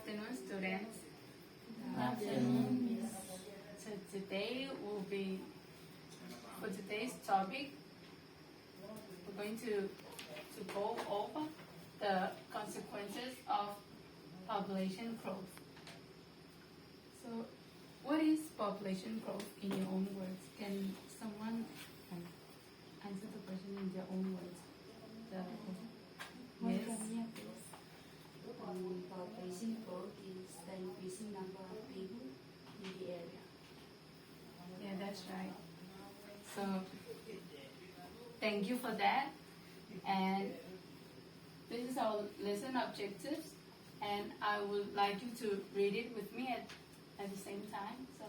afternoon, students. Good afternoon, Miss. So today will be, for today's topic, we're going to go over the consequences of population growth. So, what is population growth in your own words? Can someone answer the question in their own words? Yes. Population growth is the increasing number of people in the area. Yeah, that's right. So, thank you for that. And this is our lesson objectives, and I would like you to read it with me at the same time. So,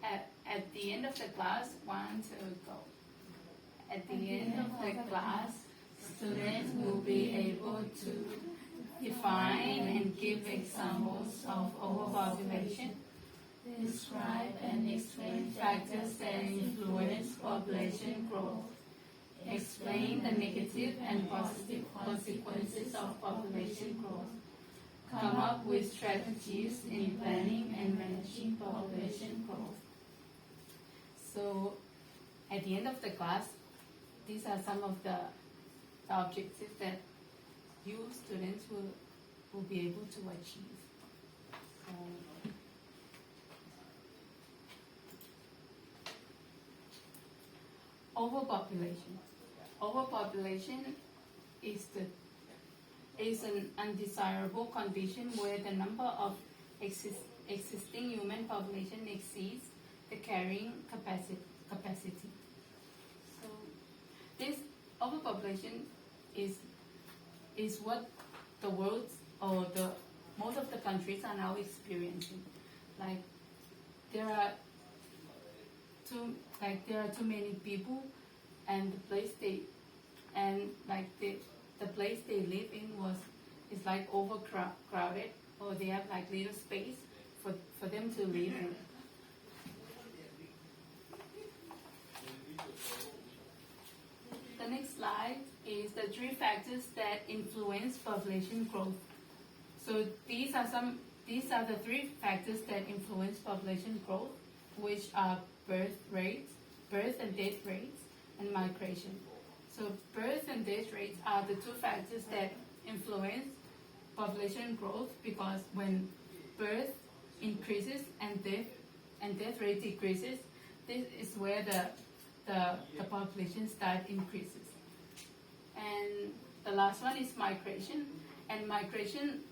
at the end of the class, 1, 2, go. At the end of the class, students will be able to define and give examples of overpopulation, describe and explain factors that influence population growth, explain the negative and positive consequences of population growth, come up with strategies in planning and managing population growth. So, at the end of the class, these are some of the objectives that you students will be able to achieve. Overpopulation. Overpopulation is an undesirable condition where the number of existing human population exceeds the carrying capacity. So this overpopulation is what the world or most of the countries are now experiencing. Like there are too many people, and the place they live in is like overcrowded, or they have like little space for them to live in. The next slide is the 3 factors that influence population growth. So these are the 3 factors that influence population growth, which are birth and death rates, and migration. So birth and death rates are the 2 factors that influence population growth, because when birth increases and death rate decreases, this is where the population start increases. And the last one is migration, and migration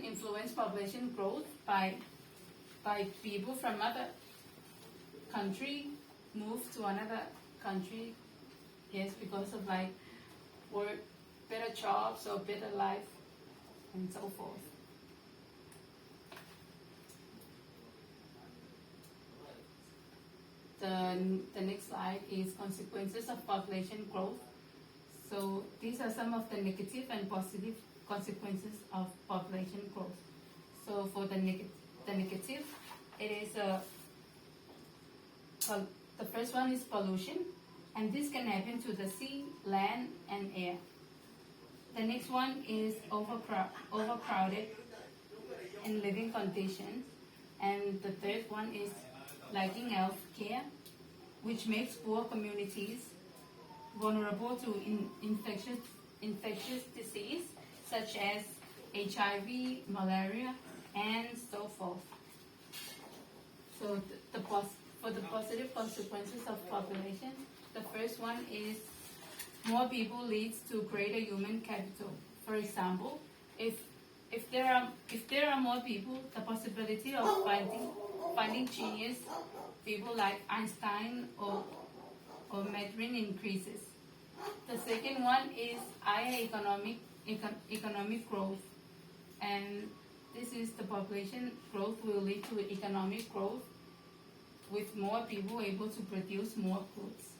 influence population growth by people from other country move to another country, yes, because of like work, better jobs or better life, and so forth. The next slide is consequences of population growth. So these are some of the negative and positive consequences of population growth. So for the negative, it is the first one is pollution, and this can happen to the sea, land, and air. The next one is overcrowded in living conditions, and the third one is lacking health care, which makes poor communities vulnerable to infectious disease such as HIV, malaria, and so forth. So for the positive consequences of population, the first one is more people leads to greater human capital. For example, if there are more people, the possibility of finding genius people like Einstein or Medrin increases. The second one is higher economic growth, and this is the population growth will lead to economic growth with more people able to produce more goods.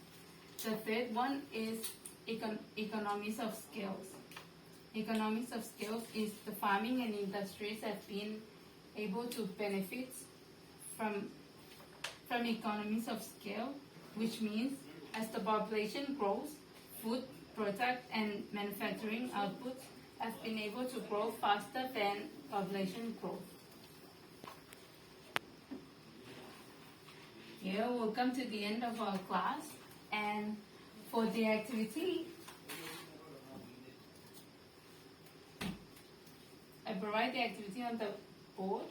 The third one is economies of scales. Economies of scales is the farming and industries have been able to benefit from economies of scale, which means as the population grows, food product and manufacturing output have been able to grow faster than population growth. Here we'll come to the end of our class, and for the activity, I provide the activity on the board,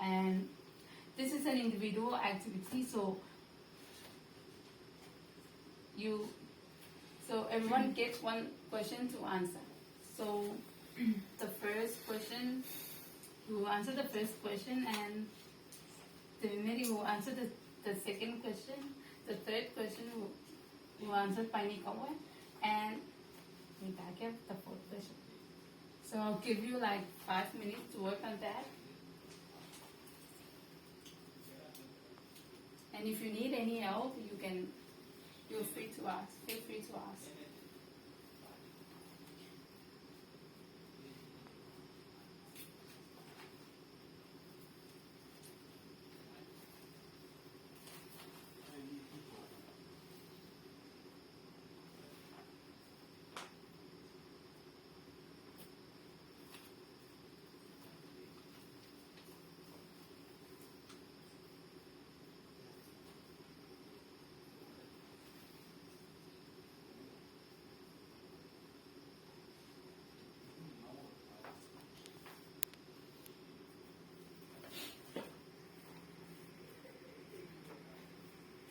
and this is an individual activity, so everyone gets one question to answer. So the first question, you will answer the first question, and the Mary will answer the second question. The third question will answer by Nikawa, and we back up the fourth question. So I'll give you like 5 minutes to work on that. And if you need any help, feel free to ask.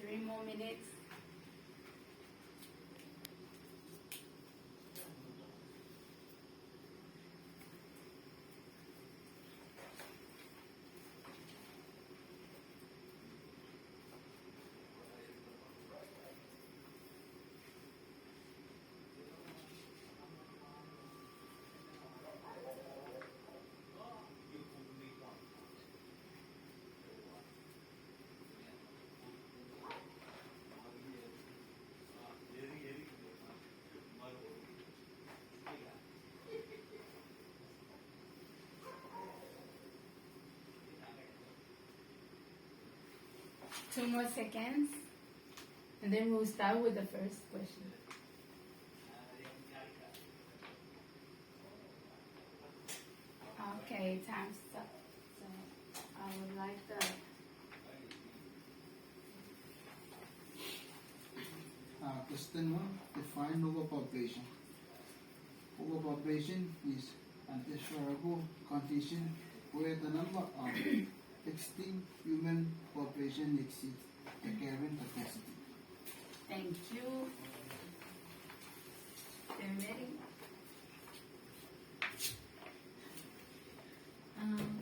Three more minutes. Two more seconds, and then we'll start with the first question. Okay, time's up. So I would like Question 1. Define overpopulation. Overpopulation is an undesirable condition where the number of extinct human population exceeds the carrying capacity. Thank you. Mary.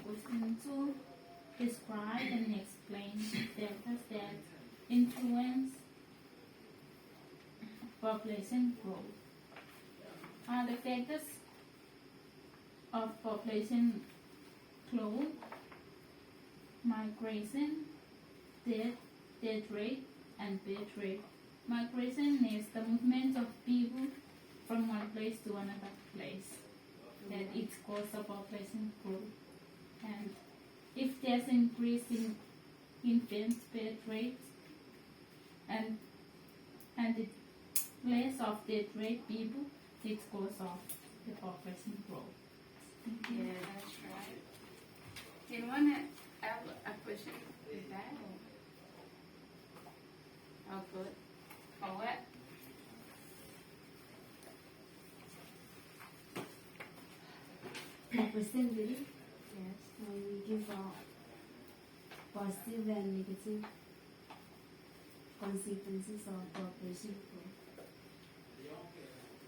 Question 2. Describe and explain factors that influence population growth. The factors of population growth: migration, death rate, and birth rate. Migration is the movement of people from one place to another place. That it causes the population growth. And if there's increase in infant birth rate and the place of death rate people, it's cause of the population growth. Yeah, that's right. Anyone have a question with that? Oh, good. For what? Question really? Yes. We give positive and negative consequences of population growth.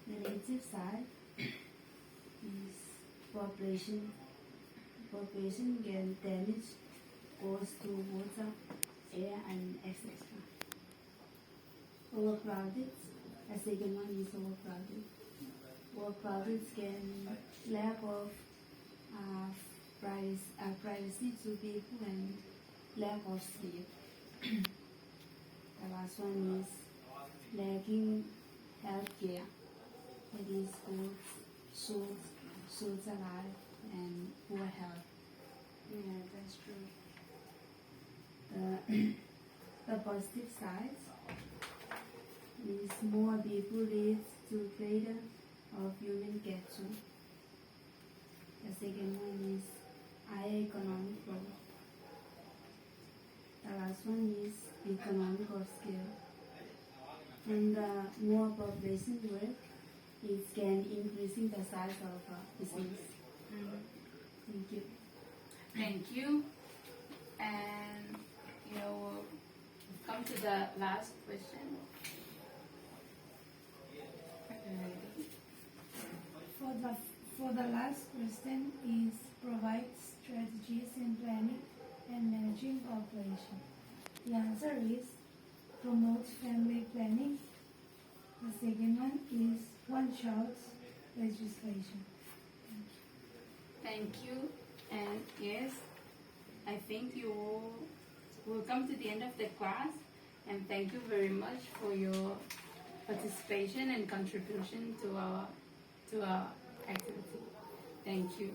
The negative side is population can damage coast to water, air, and etc. Overcrowded, the second one is overcrowded. Overcrowded can lack of privacy to people and lack of sleep. The last one is lacking health care. It is short alive and poor health. Yeah, that's true. The positive sides, is more people leads to greater of human capture. The second one is higher economic growth. The last one is economic of scale. And the more population work, it can increasing the size of business. Thank you. Thank you. And we've come to the last question. For the last question is provide strategies in planning and managing population. The answer is promote family planning. The second one is one-shot legislation. Thank you. And yes, I think you will come to the end of the class. And thank you very much for your participation and contribution to our activity. Thank you.